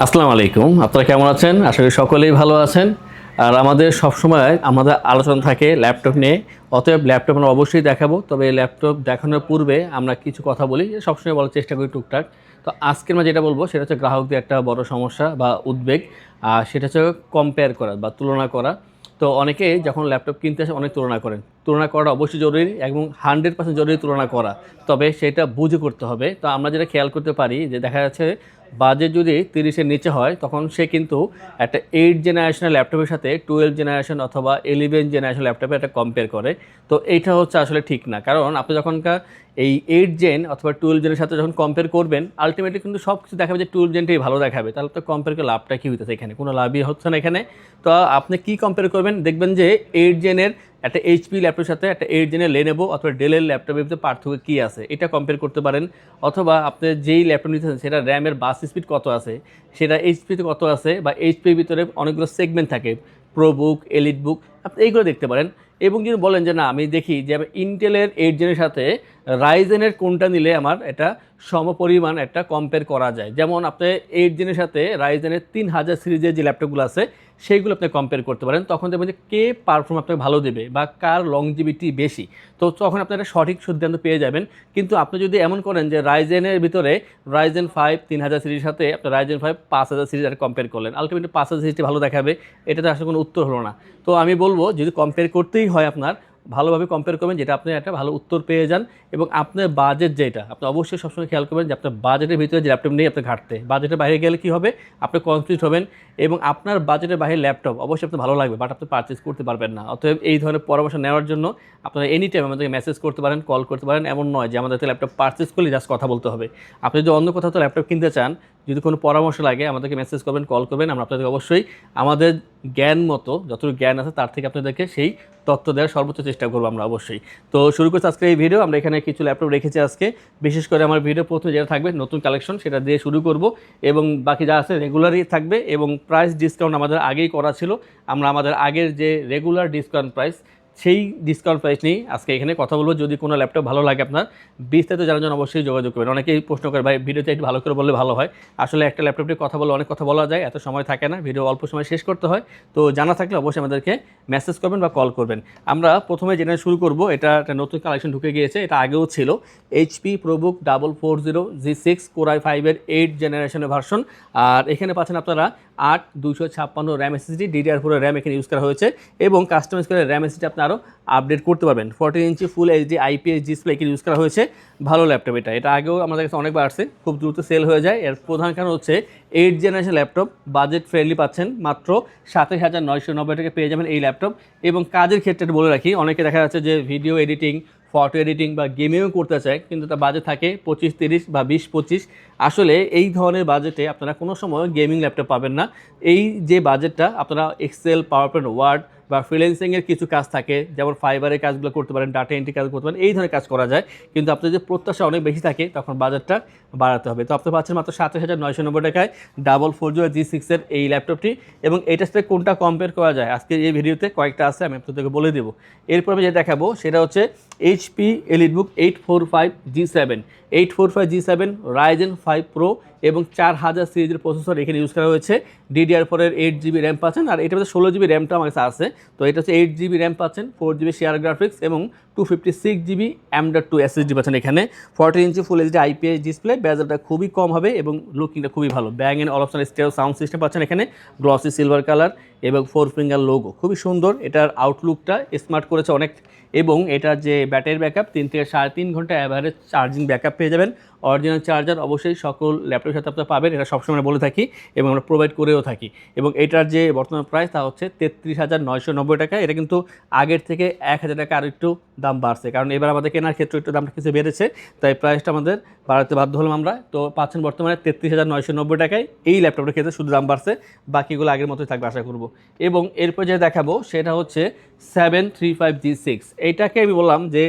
আসসালামু আলাইকুম। আপনারা কেমন আছেন? আশা করি সকলেই ভালো আছেন। আর আমাদের সবসময় আমাদের আলোচনা থাকে ল্যাপটপ নিয়ে। অতএব ল্যাপটপ আমরা অবশ্যই দেখাবো। তবে ল্যাপটপ দেখানোর পূর্বে আমরা কিছু কথা বলি, সবসময় বলার চেষ্টা করি টুকটাক। তো আজকে আমরা যেটা বলবো সেটা হচ্ছে গ্রাহকদের একটা বড় সমস্যা বা উদ্বেগ। আর সেটা হচ্ছে কম্পেয়ার করা বা তুলনা করা। তো অনেকেই যখন ল্যাপটপ কিনতে আসে অনেক তুলনা করেন। তুলনা করাটা অবশ্যই জরুরি এবং 100% জরুরি তুলনা করা। তবে সেটা বুঝে করতে হবে। তো আমরা যেটা খেয়াল করতে পারি যে দেখা যাচ্ছে বাজেট যদি 30-এর নিচে হয় তখন সে কিন্তু একটা 8 জেনারেশনের ল্যাপটপের সাথে 12 জেনারেশন অথবা 11 জেনারেশন ল্যাপটপে একটা কম্পেয়ার করে। তো এইটা হচ্ছে আসলে ঠিক না, কারণ আপনি যখনকার এই 8 জেন অথবা 12 জেনের সাথে যখন কম্পেয়ার করবেন আলটিমেটলি কিন্তু সব কিছু দেখাবে যে 12 জেনটাই ভালো দেখাবে। তাহলে তো কম্পেয়ার করে লাভটা কী হইতেছে? এখানে কোনো লাভই হচ্ছে না এখানে। তো আপনি কি কম্পেয়ার করবেন? দেখবেন যে 8 জেনের একটা এইচপি ল্যাপটপের সাথে একটা 8 জেনের লেনোভো অথবা ডেলের ল্যাপটপের ভিতরে পার্থক্য কী আছে এটা কম্পেয়ার করতে পারেন। অথবা আপনি যেই ল্যাপটপ নিতেছেন সেটা র্যামের বাস স্পিড কত আছে, সেটা এইচপিতে কত আছে, বা এইচপির ভিতরে অনেকগুলো সেগমেন্ট থাকে, প্রো বুক, এলিট বুক, আপনি এইগুলো দেখতে পারেন। এবং যদি বলেন যে না আমি দেখি যে আমি ইন্টেলের 8 জেনের সাথে রাইজেনের কোনটা নিলে আমার এটা সমপরিমাণ একটা কম্পেয়ার করা যায়, যেমন আপনি 8 জেনের সাথে রাইজেনের 3000 সিরিজের যে ল্যাপটপগুলো আছে সেইগুলো আপনি কম্পেয়ার করতে পারেন। তখন দেখবেন যে কে পারফর্ম আপনাকে ভালো দেবে বা কার লংজিভিটি বেশি। তো তখন আপনি একটা সঠিক সিদ্ধান্ত পেয়ে যাবেন। কিন্তু আপনি যদি এমন করেন যে রাইজেনের ভিতরে রাইজেন 5 3000 সিরিজের সাথে আপনি রাইজেন 5 5000 সিরিজ আর কম্পেয়ার করলেন, আলটিমেটলি 5000 সিরিজটি ভালো দেখাবে, এটাতে আসলে কোনো উত্তর হলো না। তো আমি বলবো যদি কম্পেয়ার করতেই হয় আপনার ভালোভাবে কম্পেয়ার করবেন, যেটা আপনি একটা ভালো উত্তর পেয়ে যান। এবং আপনার বাজেট যেটা আপনি অবশ্যই সবসময় খেয়াল করবেন যে আপনার বাজেটের ভিতরে যে ল্যাপটপ নেই আপনার ঘাটতে, বাজেটের বাইরে গেলে কী হবে, আপনি কনফিউজ হবেন এবং আপনার বাজেটের বাইরে ল্যাপটপ অবশ্যই আপনার ভালো লাগবে বাট আপনি পারচেস করতে পারবেন না। অতএব এই ধরনের পরামর্শ নেওয়ার জন্য আপনারা এনি টাইম আমাদেরকে মেসেজ করতে পারেন, কল করতে পারেন। এমন নয় যে আমাদের ল্যাপটপ পারচেস করলে জাস্ট কথা বলতে হবে। আপনি যদি অন্য কোথাও তো ল্যাপটপ কিনতে চান, যদি কোনো পরামর্শ লাগে আমাদেরকে মেসেজ করবেন, কল করবেন, আমরা আপনাদেরকে অবশ্যই আমাদের জ্ঞান মতো যতটুকু জ্ঞান আছে তার থেকে আপনাদেরকে সেই তথ্য দেওয়ার সর্বোচ্চ চেষ্টা করবো আমরা অবশ্যই। তো শুরু করছি আজকে এই ভিডিও। আমরা এখানে কিছু ল্যাপটপ রেখেছি আজকে, বিশেষ করে আমার ভিডিও প্রথমে যেটা থাকবে নতুন কালেকশন সেটা দিয়ে শুরু করব এবং বাকি যা আছে রেগুলারই থাকবে। এবং প্রাইস ডিসকাউন্ট আমাদের আগেই করা ছিল, আমরা আমাদের আগের যে রেগুলার ডিসকাউন্ট প্রাইস সেই ডিসকাউন্ট প্রাইস নিয়ে আজকে এখানে কথা বলবো। যদি কোনো ল্যাপটপ ভালো লাগে আপনার বিস্তারিত জানার জন্য অবশ্যই যোগাযোগ করবেন। অনেকেই প্রশ্ন করে ভাই ভিডিওতে একটু ভালো করে বললে ভালো হয়। আসলে একটা ল্যাপটপ নিয়ে কথা বলে অনেক কথা বলা যায়, এত সময় থাকে না, ভিডিও অল্প সময় শেষ করতে হয়। তো জানা থাকলে অবশ্যই আমাদেরকে মেসেজ করবেন বা কল করবেন। আমরা প্রথমে জেনে শুরু করব, এটা একটা নতুন কালেকশন ঢুকে গিয়েছে, এটা আগেও ছিল। এইচপি প্রোবুক 440G6 Core i5-এর 8 জেনারেশনের ভার্সন। আর এখানে পাচ্ছেন আপনারা 8/256 র্যাম এসএসডি, DDR4 র্যাম এখানে ইউজ করা হয়েছে এবং কাস্টমাইজ করে র্যাম এসএসডি আপনি আরও আপডেট করতে পারবেন। 14 ইঞ্চি ফুল এইচডি IPS ডিসপ্লে এখানে ইউজ করা হয়েছে। ভালো ল্যাপটপ এটা আগেও আমাদের কাছে অনেকবার আসছে, খুব দ্রুত সেল হয়ে যায়। এর প্রধান কারণ হচ্ছে 8 জেনারেশন ল্যাপটপ বাজেট ফ্রেন্ডলি পাচ্ছেন, মাত্র 27,990 টাকা পেয়ে যাবেন এই ল্যাপটপ। এবং কাজের ক্ষেত্রে বলে রাখি, অনেকে দেখা যাচ্ছে যে ভিডিও এডিটিং, ফটো এডিটিং বা গেমিংও করতে চায় কিন্তু তার বাজেট থাকে 25-30 বা 20-25। আসলে এই ধরনের বাজেটে আপনারা কোনো সময় গেমিং ল্যাপটপ পাবেন না। এই যে বাজেটটা আপনারা এক্সেল, পাওয়ার পয়েন্ট, ওয়ার্ড বা ফ্রিল্যান্সিংয়ের কিছু কাজ থাকে, যেমন ফাইবারের কাজগুলো করতে পারেন, ডাটা এন্ট্রি কাজ করতে পারেন, এই ধরনের কাজ করা যায়। কিন্তু আপনার যে প্রত্যাশা অনেক বেশি থাকে তখন বাজেটটা বাড়াতে হবে। তো আপনি পাচ্ছেন মাত্র 27,990 টাকায় 440G6-এর এই ল্যাপটপটি। এবং এইটার সাথে কোনটা কম্পেয়ার করা যায় আজকে এই ভিডিওতে কয়েকটা আছে, আমি আপনাদেরকে বলে দেবো। এরপর আমি যেটা দেখাবো সেটা হচ্ছে HP EliteBook 845G7 845G7 Ryzen 5 pro এবং 4000 সিরিজের প্রসেসর এখানে ইউজ করা হয়েছে। DDR4-এর 8GB র্যাম পাচ্ছেন, আর এটার মধ্যে 16GB র্যামটা আমার কাছে আছে। তো এটা হচ্ছে 8GB র্যাম পাচ্ছেন, 4GB শেয়ার গ্রাফিক্স এবং 256GB M.2 SSD পাচ্ছেন এখানে। 14 ইঞ্চি ফুল এইচডি IPS ডিসপ্লে, বেজেলটা খুবই কম হবে এবং লুকিংটা খুবই ভালো। ব্যাং অ্যান্ড অলপশন স্টেরিও সাউন্ড সিস্টেম পাচ্ছেন এখানে, গ্লসি সিলভার কালার এবং 4 ফিঙ্গার লোগো, খুবই সুন্দর। এটার আউটলুকটা স্মার্ট করেছে অনেক। এবং এটার যে ব্যাটারি ব্যাকআপ 3 থেকে 3.5 ঘন্টা অ্যাভারেজ চার্জিং ব্যাকআপ পেয়ে যাবেন। অরিজিনাল চার্জার অবশ্যই সকল ল্যাপটপের সাথে আপনারা পাবেন, এটা সবসময় বলে থাকি এবং আমরা প্রোভাইড করেও থাকি। এবং এটার যে বর্তমান প্রাইস তা হচ্ছে 33,990 টাকা। এটা কিন্তু আগের থেকে 1,000 টাকা আর একটু দাম বাড়ছে, কারণ এবার আমাদের কেনার ক্ষেত্রে একটু দামটা কিছু বেড়েছে, তাই প্রাইসটা আমাদের বাড়াতে বাধ্য হলাম আমরা। তো পাচ্ছেন বর্তমানে 33,990 টাকায় এই ল্যাপটপটার ক্ষেত্রে শুধু দাম বাড়ছে, বাকিগুলো আগের মতোই থাকবে আশা করব। এবং এরপর যে দেখাবো সেটা হচ্ছে 735G6। এইটাকে আমি বললাম যে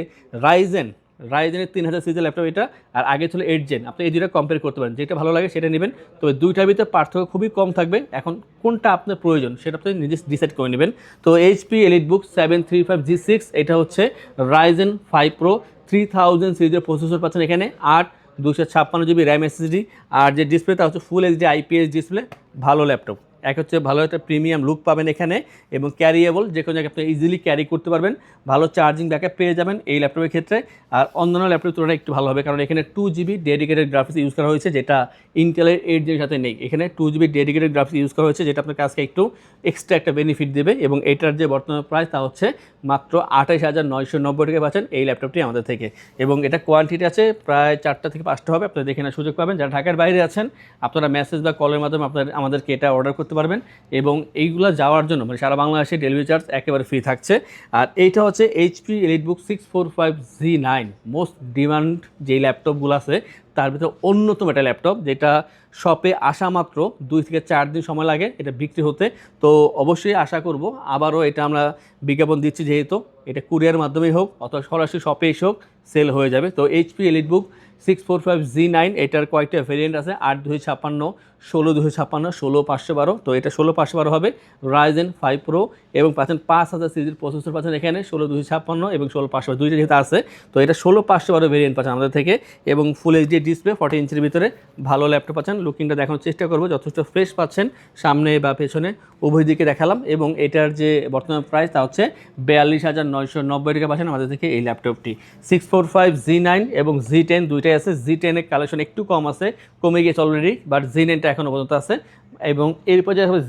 রাইজেনের 3000 সিরিজের ল্যাপটপ এটা, আর আগে ছিল 8 জেন। আপনি এই দুইটা কম্পেয়ার করতে পারেন, যেটা ভালো লাগে সেটা নেবেন। তবে দুইটার ভিতরে পার্থক্য খুবই কম থাকবে। এখন কোনটা আপনার প্রয়োজন সেটা আপনি নিজে ডিসাইড করে নেবেন। তো এইচপি এলিটবুক 735G6 এটা হচ্ছে রাইজেন 5 প্রো 3000 সিরিজের প্রসেসর পাচ্ছেন এখানে, 256 GB র্যাম এসএসডি, আর যে ডিসপ্লেটা হচ্ছে ফুল এইচডি আইপিএস ডিসপ্লে। ভালো ল্যাপটপ, এক হচ্ছে ভালো একটা প্রিমিয়াম লুক পাবেন এখানে, এবং ক্যারিয়েবল, যে কোনো জায়গায় আপনি ইজিলি ক্যারি করতে পারবেন। ভালো চার্জিং ব্যাকআপ পেয়ে যাবেন এই ল্যাপটপের ক্ষেত্রে। আর অন্যান্য ল্যাপটপের তুলনায় একটু ভালো হবে, কারণ এখানে 2GB ডেডিকেটেড গ্রাফিক্স ইউজ করা হয়েছে, যেটা ইন্টেলের 8 সাথে নেই। এখানে 2GB ডেডিকেটেড গ্রাফিক্স ইউজ করা হয়েছে, যেটা আপনার কাছকে একটু এক্সট্রা একটা বেনিফিট দেবে। এবং এটার যে বর্তমান প্রাইস তা হচ্ছে মাত্র 28,990 টাকা পাচ্ছেন এই ল্যাপটপটি আমাদের থেকে। এবং এটা কোয়ান্টিটি আছে প্রায় 4টা থেকে 5টা হবে, আপনারা দেখে নেওয়ার সুযোগ পাবেন। যারা ঢাকার বাইরে আছেন আপনারা মেসেজ বা কলের মাধ্যমে আমাদেরকে এটা অর্ডার করতে পারবেন, এবং এইগুলো যাওয়ার জন্য মানে সারা বাংলাদেশে ডেলিভারি চার্জ একেবারে ফ্রি থাকছে। আর এইটা হচ্ছে HP EliteBook 645Z9, most demand যেই ল্যাপটপগুলো আছে তার ভিতরে অন্যতম একটা ল্যাপটপ, যেটা শপে আসা মাত্র 2 থেকে 4 দিন সময় লাগে এটা বিক্রি হতে। তো অবশ্যই আশা করব আবারও এটা আমরা বিজ্ঞাপন দিচ্ছি, যেহেতু এটা কুরিয়ার মাধ্যমেই হোক অথবা সরাসরি শপে এসে হোক সেল হয়ে যাবে। তো HP EliteBook 645Z9 এটার কয়েকটা ভেরিয়েন্ট আছে, 8/256, 16/256, 16/512। তো এটা 16/512 হবে, Ryzen 5 Pro, এবং পাচ্ছেন 5000 সিরিজের প্রসেসর পাচ্ছেন এখানে, 16/256 এবং 16/512 দুইটা যেহেতু আছে। তো এটা 16/512 ভেরিয়েন্ট পাচ্ছেন আমাদের থেকে, এবং ফুল এইচডি ডিসপ্লে 40 ইঞ্চির ভিতরে ভালো ল্যাপটপ পাচ্ছেন। লুকিংটা দেখানোর চেষ্টা করবো, যথেষ্ট ফ্রেশ পাচ্ছেন সামনে বা পেছনে উভয় দিকে দেখালাম। এবং এটার যে বর্তমান প্রাইস তা হচ্ছে 42,990 টাকা পাচ্ছেন আমাদের থেকে এই ল্যাপটপটি। 645Z9 এবং Z10 দুইটাই আছে। Z10 এর কালেকশন একটু কম আছে, কমে গিয়েছে অলরেডি, বাট Z9টা এখনও পর্যন্ত আছে। এবং এরপর যে হবে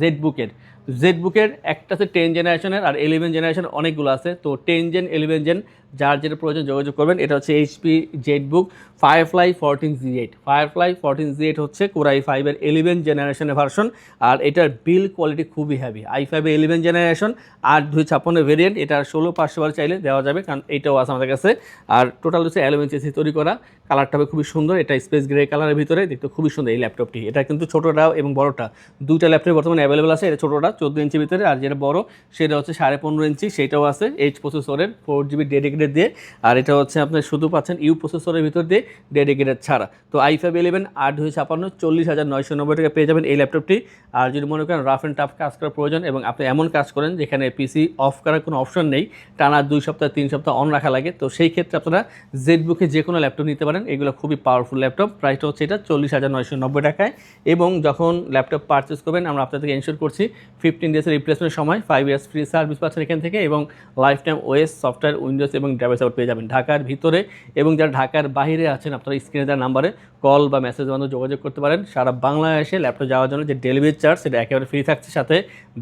জেডবুকের একটা আছে 10 জেনারেশনের, আর 11 জেনারেশনের অনেকগুলো আছে। তো 10 জেন 11 জেন যার যেটা প্রয়োজন যোগাযোগ করবেন। এটা হচ্ছে HP ZBook Firefly 14Z8। Firefly 14Z8 হচ্ছে Core i5-এর 11 জেনারেশনের ভার্সন, আর এটার বিল্ড কোয়ালিটি খুবই হেভি। i5-এর 11 জেনারেশন 8/256 ভেরিয়েন্ট, এটা 16/512 চাইলে দেওয়া যাবে, কারণ এইটাও আছে আমাদের কাছে। আর টোটাল হচ্ছে অ্যালুমিনিয়াম চেসি তৈরি করা, কালারটা হবে খুবই সুন্দর, এটা স্পেস গ্রে কালারের ভিতরে, দেখতে খুবই সুন্দর এই ল্যাপটপটি। এটা কিন্তু ছোটোটা এবং বড়টা দুইটা ল্যাপটপ বর্তমানে অ্যাভেলেবল আছে। এটা ছোটোটা 14 ইঞ্চির ভিতরে, আর যেটা বড় সেটা হচ্ছে 15.5 ইঞ্চি, সেটাও আছে H প্রসেসরের 4GB ডেডিকেটেড দিয়ে। আর এটা হচ্ছে আপনার শুধু পাচ্ছেন U প্রসেসরের ভিতর দিয়ে ডেডিকেটেড ছাড়া। তো i5 11 8/256 40,990 টাকা পেয়ে যাবেন এই ল্যাপটপটি। আর যদি মনে করেন রাফ অ্যান্ড টাফ কাজ করার প্রয়োজন, এবং আপনি এমন কাজ করেন যেখানে পিসি অফ করার কোনো অপশন নেই, টানা 2 সপ্তাহ 3 সপ্তাহ অন রাখা লাগে, তো সেই ক্ষেত্রে আপনারা জেডবুকে যে কোনো ল্যাপটপ নিতে পারেন। এগুলো খুবই পাওয়ারফুল ল্যাপটপ। প্রাইসটা হচ্ছে এটা 40,990 টাকায়। এবং যখন ল্যাপটপ পারচেস করবেন আমরা আপনাদেরকে এনশিওর করছি 15 ডেজের রিপ্লেসমেন্ট সময়, 5 ইয়ার্স ফ্রি সার্ভিস পাচ্ছেন এখান থেকে, এবং life time OS software Windows এবং ড্রাইভার সাপোর্ট পেয়ে যাবেন ঢাকার ভিতরে। এবং যারা ঢাকার বাইরে আছেন আপনারা স্ক্রিনে দেওয়া নাম্বারে কল বা মেসেজ মাধ্যমে যোগাযোগ করতে পারেন। সারা বাংলাদেশে ল্যাপটপ যাওয়ার জন্য যে ডেলিভারি চার্জ সেটা একেবারে ফ্রি থাকছে, সাথে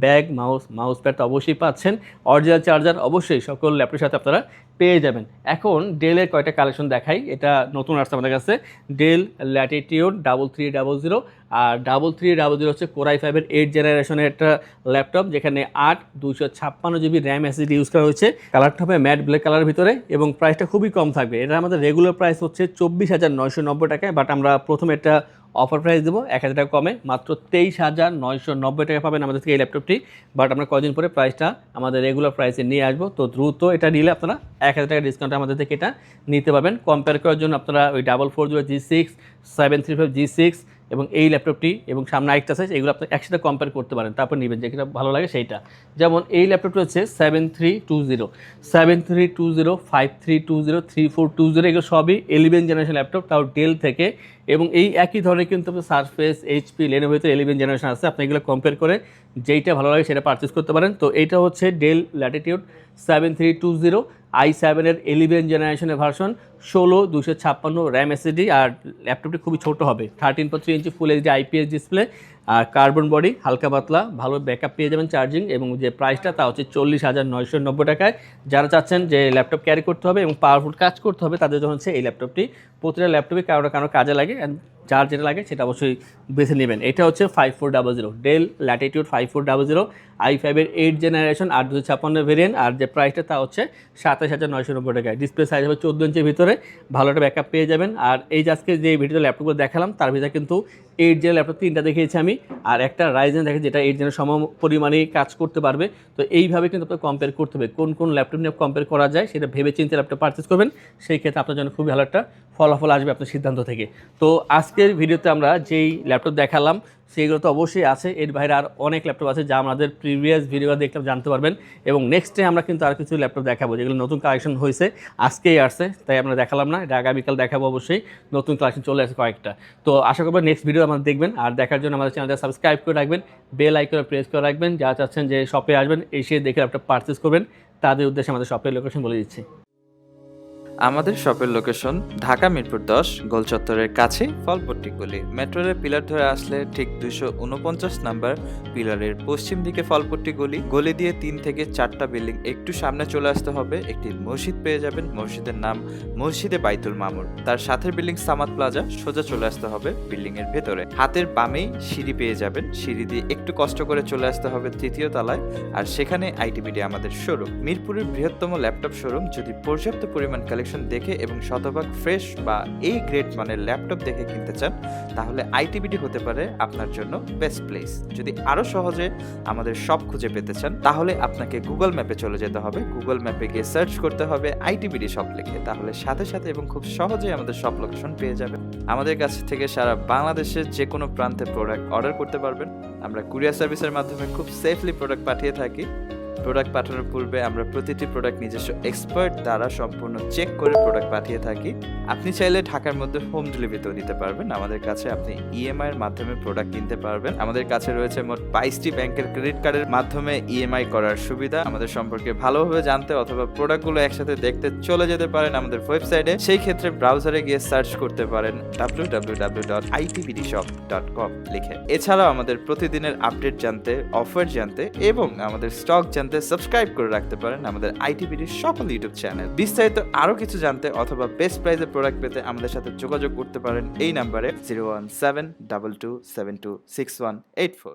ব্যাগ মাউস প্যাড তো অবশ্যই পাচ্ছেন, অরিজিনাল চার্জার অবশ্যই সকল ল্যাপটপের সাথে আপনারা পেয়ে যাবেন। এখন ডেলের কয়টা কালেকশন দেখাই, এটা নতুন আসছে আমাদের কাছে, ডেল ল্যাটিটিউড 3300। আর 3300 হচ্ছে Core i5-এর 8 জেনারেশনের একটা ল্যাপটপ, যেখানে 8/256 র্যাম এসএসডি ইউজ করা হয়েছে। কালারটা হবে ম্যাট ব্ল্যাক কালারের ভিতরে, এবং প্রাইসটা খুবই কম থাকবে। এটা আমাদের রেগুলার প্রাইস হচ্ছে 24,990 টাকায়, বাট আমরা প্রথমে একটা অফার প্রাইস দেবো 1,000 টাকা কমে, মাত্র 23,990 টাকা পাবেন আমাদের থেকে এই ল্যাপটপটি। বাট আমরা কদিন পরে প্রাইসটা আমাদের রেগুলার প্রাইসে নিয়ে আসবো, তো দ্রুত এটা নিলে আপনারা 1,000 টাকা ডিসকাউন্ট আমাদের থেকে এটা নিতে পারবেন। কম্পেয়ার করার জন্য আপনারা ওই 440G6, 735G6 এবং এই ল্যাপটপটি এবং সামনে আরেকটা সাইজ, এগুলো আপনি একসাথে কম্পেয়ার করতে পারেন, তারপর নেবেন যেটা ভালো লাগে সেইটা। যেমন এই ল্যাপটপটি হচ্ছে 7320, 5320, 3420, এগুলো সবই 11 জেনারেশন ল্যাপটপ, তাও ডেল থেকে। এবং এই একই ধরনের কিন্তু আপনার সারফেস, HP, Lenovo-তে 11 জেনারেশন আছে, আপনি এগুলো কম্পেয়ার করে যেইটা ভালো লাগে সেটা পারচেস করতে পারেন। তো এইটা হচ্ছে ডেল ল্যাটিটিউড 7320, i7-এর 11 জেনারেশনের ভার্সন, 16/256 র্যাম এসএসডি। আর ল্যাপটপটি খুবই ছোট হবে, 13.3 ইঞ্চি ফুল এইচডি আইপিএস ডিসপ্লে, আর কার্বন বডি, হালকা পাতলা, ভালো ব্যাকআপ পেয়ে যাবেন চার্জিং। এবং যে প্রাইসটা তা হচ্ছে 40,990 টাকায়। যারা চাচ্ছেন যে ল্যাপটপ ক্যারি করতে হবে এবং পাওয়ারফুল কাজ করতে হবে তাদের জন্য হচ্ছে এই ল্যাপটপটি। প্রতিটা ল্যাপটপে কারো কাজে লাগে, যার যেটা লাগে সেটা অবশ্যই বেছে নেবেন। এটা হচ্ছে 5400, ডেল ল্যাটিটিউড 5400, i5-এর 8 জেনারেশন 8/256 ভেরিয়েন্ট। আর যে প্রাইসটা তা হচ্ছে 27,990 টাকায়। ডিসপ্লে সাইজ হবে 14 ইঞ্চির ভিতরে, ভালো একটা ব্যাকআপ পেয়ে যাবেন। আর এই যে আজকে যে ভিডিওতে ল্যাপটপগুলো দেখালাম তার ভিতরে কিন্তু 8 জেনের ল্যাপটপ 3টা দেখিয়েছি আমি, আর একটা রাইজেন দেখে যেটা 8 জেনের সম পরিমাণে কাজ করতে পারবে। তো এইভাবে কিন্তু আপনার কম্পেয়ার করতে হবে, কোন ল্যাপটপ নিয়ে কম্পেয়ার করা যায় সেটা ভেবে চিন্তে ল্যাপটপ পারচেস করবেন, সেই ক্ষেত্রে আপনার জন্য খুবই ভালো একটা ফলাফল আসবে আপনার সিদ্ধান্ত থেকে। তো আজকের ভিডিওতে আমরা যেই ল্যাপটপ দেখালাম সেগুলো তো অবশ্যই আছে। এর বাইরে আর অনেক ল্যাপটপ আছে যা আমাদের প্রিভিয়াস ভিডিও দেখলে জানতে পারবেন। এবং নেক্সটে আমরা কিন্তু আর কিছু ল্যাপটপ দেখাবো যেগুলো নতুন কালেকশন হয়েছে, আজকেই আসছে, তাই আমরা দেখালাম না, এটা আগামীকাল দেখাবো অবশ্যই। নতুন কালেকশন চলে আসে কয়েকটা। তো আশা করবো নেক্সট ভিডিও আমাদের দেখবেন। আর দেখার জন্য আমাদের চ্যানেলটা সাবস্ক্রাইব করে রাখবেন, বেল আইকনে প্রেস করে রাখবেন। যারা চাচ্ছেন যে শপে আসবেন, এসে দেখে ল্যাপটপ পারচেস করবেন, তাদের উদ্দেশ্যে আমাদের শপের লোকেশন বলে দিচ্ছি। আমাদের শপের লোকেশন ঢাকা মিরপুর 10 গোল চত্বরের কাছে ফলপট্টি গলি। মেট্রো রেল পিলার ধরে আসলে ঠিক 249 নাম্বার পিলারের পশ্চিম দিকে ফলপট্টি গলি। গলি দিয়ে 3 থেকে 4টা বিল্ডিং একটু সামনে চলে আসতে হবে, একটি মসজিদ পেয়ে যাবেন। মসজিদের নাম মসজিদে বাইতুল মামুর। তার সাথে বিল্ডিং সামাদ প্লাজা, সোজা চলে আসতে হবে বিল্ডিং এর ভেতরে। হাতের বামেই সিঁড়ি পেয়ে যাবেন, সিঁড়ি দিয়ে একটু কষ্ট করে চলে আসতে হবে 3য় তলায়, আর সেখানে আইটিবিডি আমাদের শোরুম। মিরপুরের বৃহত্তম ল্যাপটপ শোরুম। যদি পর্যাপ্ত পরিমাণ কালেকশন দেখে এবং শতভাগ ফ্রেশ বা এই গ্রেড মানের ল্যাপটপ দেখে কিনতে চান, তাহলে আইটিবিডি হতে পারে আপনার জন্য বেস্ট প্লেস। যদি আরো সহজে আমাদের শপ খুঁজে পেতে চান, তাহলে আপনাকে গুগল ম্যাপে চলে যেতে হবে। গুগল ম্যাপে গিয়ে সার্চ করতে হবে আইটিবিডি শপ লিখে, তাহলে সাথে সাথে এবং খুব সহজেই আমাদের শপ লোকেশন পেয়ে যাবেন। আমাদের কাছ থেকে সারা বাংলাদেশের যে কোনো প্রান্তে প্রোডাক্ট অর্ডার করতে পারবেন। আমরা কুরিয়ার সার্ভিসের মাধ্যমে খুব সেফলি প্রোডাক্ট পাঠিয়ে থাকি। প্রোডাক্ট পাঠানোর পূর্বে আমরা প্রতিটি প্রোডাক্ট নিজস্ব এক্সপার্ট দ্বারা সম্পূর্ণ চেক করে প্রোডাক্ট পাঠিয়ে থাকি। আপনি চাইলে ঢাকার মধ্যে হোম ডেলিভারিতেও নিতে পারবেন। আমাদের কাছে আপনি ইএমআই এর মাধ্যমে প্রোডাক্ট কিনতে পারবেন। আমাদের কাছে রয়েছে মোট 22টি ব্যাংকের ক্রেডিট কার্ডের মাধ্যমে ইএমআই করার সুবিধা। আমাদের সম্পর্কে ভালোভাবে জানতে অথবা প্রোডাক্টগুলো একসাথে দেখতে চলে যেতে পারেন আমাদের ওয়েবসাইটে। সেই ক্ষেত্রে ব্রাউজারে গিয়ে সার্চ করতে পারেন www.itbdshop.com লিখে। এছাড়াও আমাদের প্রতিদিনের আপডেট জানতে, অফার জানতে এবং আমাদের স্টক জানতে সাবস্ক্রাইব করে রাখতে পারেন আমাদের আইটিবিডির সকল ইউটিউব চ্যানেল। বিস্তারিত আরো কিছু জানতে অথবা বেস্ট প্রাইসে প্রোডাক্ট পেতে আমাদের সাথে যোগাযোগ করতে পারেন এই নাম্বারে 01722726184।